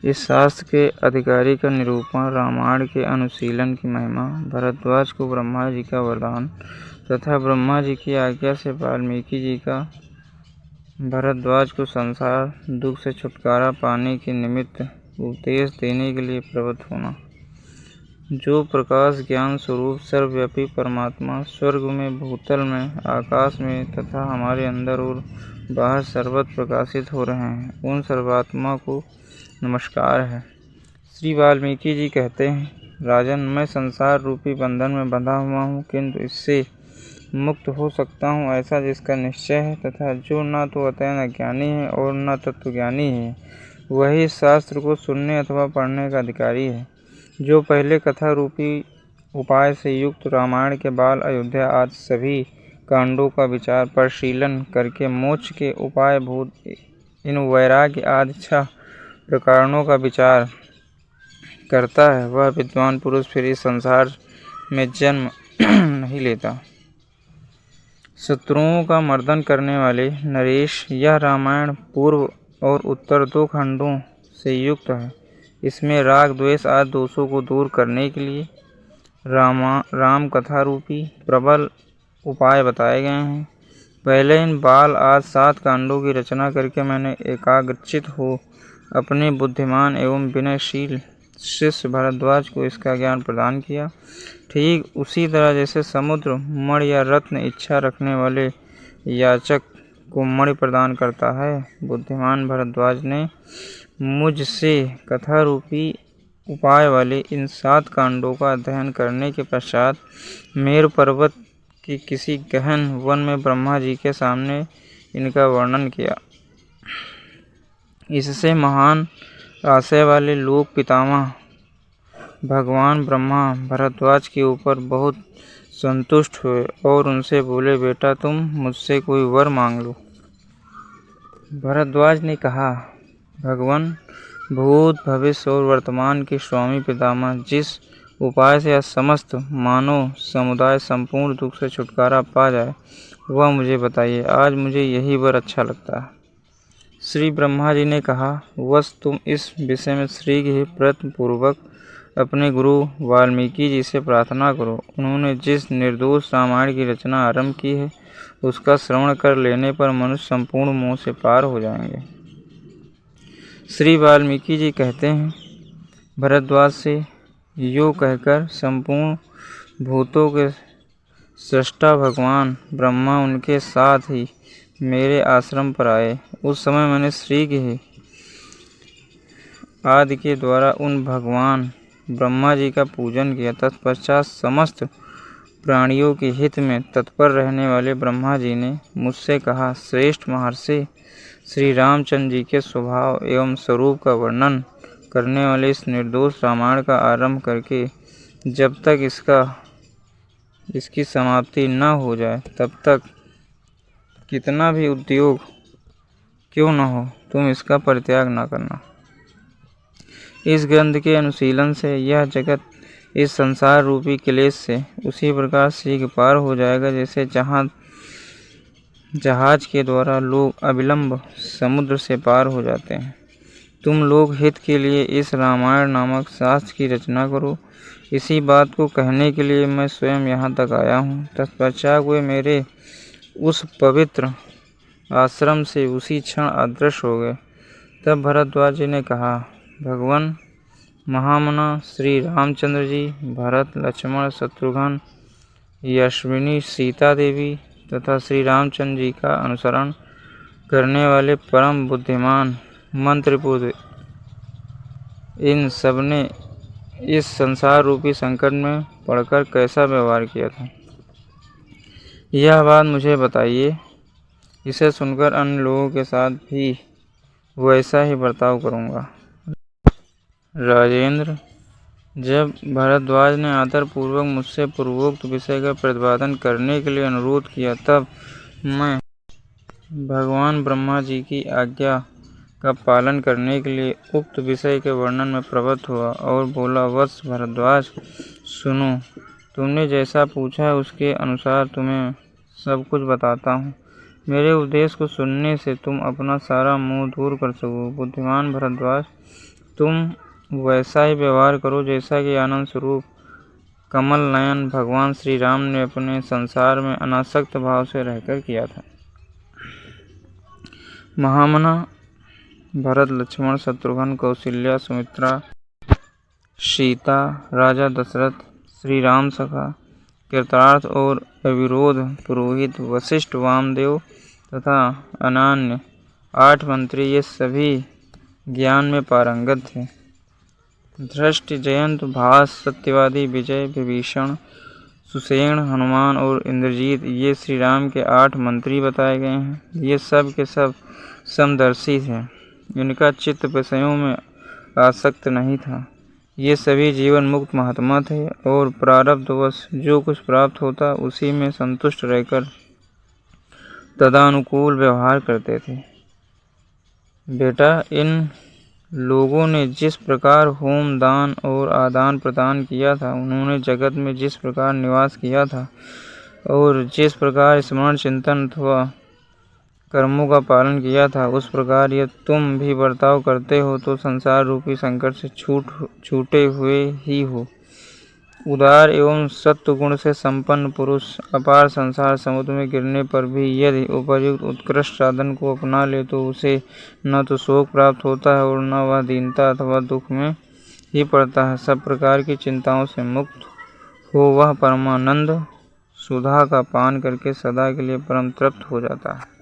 इस शास्त्र के अधिकारी का निरूपण, रामायण के अनुशीलन की महिमा, भरद्वाज को ब्रह्मा जी का वरदान तथा ब्रह्मा जी की आज्ञा से वाल्मीकि जी का भरद्वाज को संसार दुख से छुटकारा पाने के निमित्त उपदेश देने के लिए प्रवृत्त होना। जो प्रकाश ज्ञान स्वरूप सर्वव्यापी परमात्मा स्वर्ग में, भूतल में, आकाश में तथा हमारे अंदर और बाहर सर्वत्र प्रकाशित हो रहे हैं, उन सर्वात्मा को नमस्कार है। श्री वाल्मीकि जी कहते हैं, राजन, मैं संसार रूपी बंधन में बंधा हुआ हूँ, किंतु इससे मुक्त हो सकता हूँ ऐसा जिसका निश्चय है, तथा जो न तो अत्यंत अज्ञानी है और न तत्वज्ञानी है, वही शास्त्र को सुनने अथवा पढ़ने का अधिकारी है। जो पहले कथा रूपी उपाय से युक्त रामायण के बाल, अयोध्या आदि सभी कांडों का विचार परिशीलन करके मोक्ष के उपाय भूत इन वैराग्य आदि 6 प्रकरणों का विचार करता है, वह विद्वान पुरुष फिर इस संसार में जन्म नहीं लेता। शत्रुओं का मर्दन करने वाले नरेश, यह रामायण पूर्व और उत्तर 2 खंडों से युक्त है। इसमें राग, द्वेष आदि दोषों को दूर करने के लिए राम कथा रूपी प्रबल उपाय बताए गए हैं। पहले इन बाल आदि 7 कांडों की रचना करके मैंने एकाग्रचित हो अपने बुद्धिमान एवं विनयशील शिष्य भरद्वाज को इसका ज्ञान प्रदान किया। ठीक उसी तरह जैसे समुद्र मणि या रत्न इच्छा रखने वाले याचक को मणि प्रदान करता है, बुद्धिमान भरद्वाज ने मुझसे कथा रूपी उपाय वाले इन 7 कांडों का अध्ययन करने के पश्चात मेरु पर्वत की किसी गहन वन में ब्रह्मा जी के सामने इनका वर्णन किया। इससे महान आशय वाले लोक पितामह भगवान ब्रह्मा भरद्वाज के ऊपर बहुत संतुष्ट हुए और उनसे बोले, बेटा, तुम मुझसे कोई वर मांग लो। भरद्वाज ने कहा, भगवान, भूत, भविष्य और वर्तमान के स्वामी पितामह, जिस उपाय से समस्त मानव समुदाय संपूर्ण दुख से छुटकारा पा जाए, वह मुझे बताइए। आज मुझे यही वर अच्छा लगता है। श्री ब्रह्मा जी ने कहा, बस तुम इस विषय में शीघ्र ही प्रयत्न पूर्वक अपने गुरु वाल्मीकि जी से प्रार्थना करो। उन्होंने जिस निर्दोष रामायण की रचना आरंभ की है, उसका श्रवण कर लेने पर मनुष्य संपूर्ण मोह से पार हो जाएंगे। श्री वाल्मीकि जी कहते हैं, भरद्वाज से यो कहकर संपूर्ण भूतों के सृष्टा भगवान ब्रह्मा उनके साथ ही मेरे आश्रम पर आए। उस समय मैंने शीघ्र ही आदि के द्वारा उन भगवान ब्रह्मा जी का पूजन किया। तत्पश्चात समस्त प्राणियों के हित में तत्पर रहने वाले ब्रह्मा जी ने मुझसे कहा, श्रेष्ठ महर्षि, श्री रामचंद्र जी के स्वभाव एवं स्वरूप का वर्णन करने वाले इस निर्दोष रामायण का आरंभ करके जब तक इसकी समाप्ति न हो जाए, तब तक कितना भी उद्योग क्यों न हो, तुम इसका परित्याग न करना। इस ग्रंथ के अनुशीलन से यह जगत इस संसार रूपी क्लेश से उसी प्रकार शीघ्र पार हो जाएगा जैसे जहाज के द्वारा लोग अविलंब समुद्र से पार हो जाते हैं। तुम लोग हित के लिए इस रामायण नामक शास्त्र की रचना करो। इसी बात को कहने के लिए मैं स्वयं यहाँ तक आया हूँ। तत्पश्चात वे मेरे उस पवित्र आश्रम से उसी क्षण अदृश्य हो गए। तब भरद्वाज जी ने कहा, भगवान महामना श्री रामचंद्र जी, भरत, लक्ष्मण, शत्रुघ्न, यशस्विनी सीता देवी तथा श्री रामचंद्र जी का अनुसरण करने वाले परम बुद्धिमान मंत्रपुत्र, इन सबने इस संसार रूपी संकट में पड़कर कैसा व्यवहार किया था, यह बात मुझे बताइए। इसे सुनकर अन्य लोगों के साथ भी वैसा ही बर्ताव करूँगा। राजेंद्र, जब भरद्वाज ने आदरपूर्वक मुझसे पूर्वोक्त विषय का प्रतिपादन करने के लिए अनुरोध किया, तब मैं भगवान ब्रह्मा जी की आज्ञा का पालन करने के लिए उक्त विषय के वर्णन में प्रवृत्त हुआ और बोला, वत्स भरद्वाज, सुनो, तुमने जैसा पूछा है उसके अनुसार तुम्हें सब कुछ बताता हूँ। मेरे उपदेश को सुनने से तुम अपना सारा मोह दूर कर सको। बुद्धिमान भरद्वाज, तुम वैसा ही व्यवहार करो जैसा कि आनंद स्वरूप कमल नयन भगवान श्री राम ने अपने संसार में अनासक्त भाव से रहकर किया था। महामना भरत, लक्ष्मण, शत्रुघ्न, कौशल्या, सुमित्रा, सीता, राजा दशरथ, श्री राम सखा, कृतार्थ और अविरोध पुरोहित, वशिष्ठ, वामदेव तथा अनान्य 8 मंत्री ये सभी ज्ञान में पारंगत थे। धृष्ट, जयंत, भास, सत्यवादी, विजय, विभीषण, सुसेन, हनुमान और इंद्रजीत ये श्री राम के 8 मंत्री बताए गए हैं। ये सब के सब समदर्शी थे। इनका चित्त विषयों में आसक्त नहीं था। ये सभी जीवन मुक्त महात्मा थे और प्रारब्धवश जो कुछ प्राप्त होता उसी में संतुष्ट रहकर तदानुकूल व्यवहार करते थे। बेटा, इन लोगों ने जिस प्रकार होम, दान और आदान प्रदान किया था, उन्होंने जगत में जिस प्रकार निवास किया था और जिस प्रकार स्मरण, चिंतन अथवा कर्मों का पालन किया था, उस प्रकार यदि तुम भी बर्ताव करते हो तो संसार रूपी संकट से छूटे हुए ही हो। उदार एवं सत्व गुण से संपन्न पुरुष अपार संसार समुद्र में गिरने पर भी यदि उपयुक्त उत्कृष्ट साधन को अपना ले तो उसे न तो शोक प्राप्त होता है और न वह दीनता अथवा दुख में ही पड़ता है। सब प्रकार की चिंताओं से मुक्त हो वह परमानंद सुधा का पान करके सदा के लिए परम तृप्त हो जाता है।